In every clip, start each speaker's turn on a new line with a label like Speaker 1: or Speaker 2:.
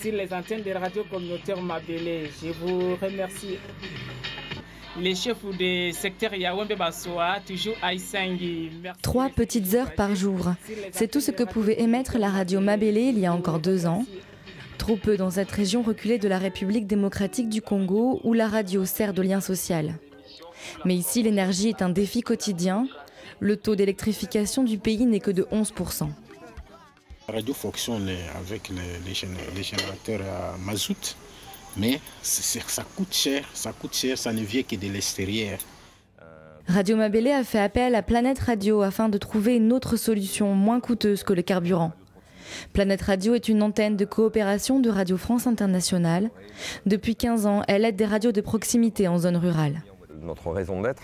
Speaker 1: sur les antennes de radio communautaire Mabélé. Je vous remercie. Les chefs des secteurs Yawembe Bassoa, toujours à Isangi.
Speaker 2: 3 petites heures par jour. C'est tout ce que pouvait émettre la radio Mabélé il y a encore 2 ans. Trop peu dans cette région reculée de la République démocratique du Congo où la radio sert de lien social. Mais ici, l'énergie est un défi quotidien. Le taux d'électrification du pays n'est que de 11%.
Speaker 3: La radio fonctionne avec les générateurs à mazout. Mais ça coûte cher, ça ne vient que de l'extérieur.
Speaker 2: Radio Mabélé a fait appel à Planète Radio afin de trouver une autre solution moins coûteuse que le carburant. Planète Radio est une antenne de coopération de Radio France Internationale. Depuis 15 ans, elle aide des radios de proximité en zone rurale.
Speaker 4: Notre raison d'être,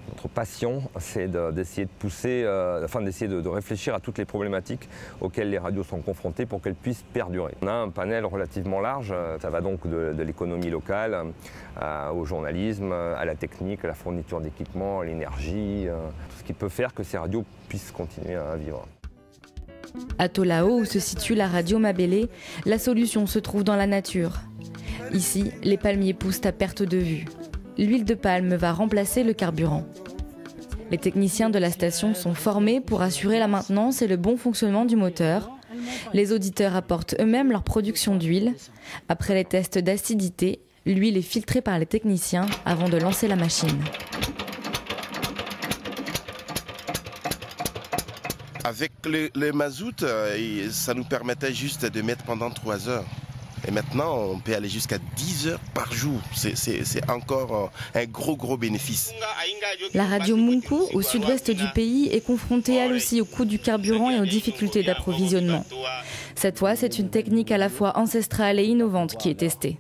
Speaker 4: notre passion, c'est d'essayer de pousser, d'essayer de réfléchir à toutes les problématiques auxquelles les radios sont confrontées pour qu'elles puissent perdurer. On a un panel relativement large, ça va donc de l'économie locale au journalisme, à la technique, à la fourniture d'équipements, à l'énergie, tout ce qui peut faire que ces radios puissent continuer à vivre.
Speaker 2: À Tolao, où se situe la radio Mabélé, la solution se trouve dans la nature. Ici, les palmiers poussent à perte de vue. L'huile de palme va remplacer le carburant. Les techniciens de la station sont formés pour assurer la maintenance et le bon fonctionnement du moteur. Les auditeurs apportent eux-mêmes leur production d'huile. Après les tests d'acidité, l'huile est filtrée par les techniciens avant de lancer la machine.
Speaker 5: Avec le mazout, ça nous permettait juste de mettre pendant 3 heures. Et maintenant, on peut aller jusqu'à 10 heures par jour. C'est encore un gros bénéfice.
Speaker 2: La radio Munku, au sud-ouest du pays, est confrontée elle aussi au coût du carburant et aux difficultés d'approvisionnement. Cette fois, c'est une technique à la fois ancestrale et innovante qui est testée.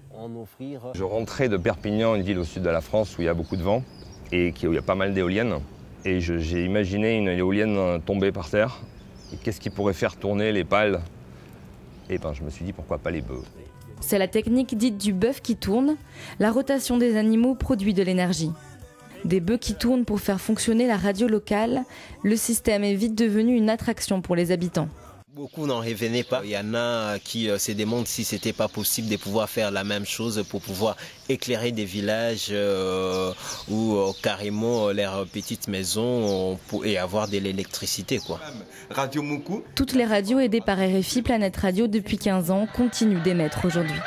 Speaker 4: Je rentrais de Perpignan, une ville au sud de la France où il y a beaucoup de vent et où il y a pas mal d'éoliennes. Et j'ai imaginé une éolienne tomber par terre. Et qu'est-ce qui pourrait faire tourner les pales? Et je me suis dit pourquoi pas les bœufs.
Speaker 2: C'est la technique dite du bœuf qui tourne. La rotation des animaux produit de l'énergie. Des bœufs qui tournent pour faire fonctionner la radio locale, le système est vite devenu une attraction pour les habitants.
Speaker 6: Beaucoup n'en revenaient pas. Il y en a qui se demandent si ce n'était pas possible de pouvoir faire la même chose pour pouvoir éclairer des villages ou carrément leurs petites maisons et avoir de l'électricité.
Speaker 2: Toutes les radios aidées par RFI Planète Radio depuis 15 ans continuent d'émettre aujourd'hui.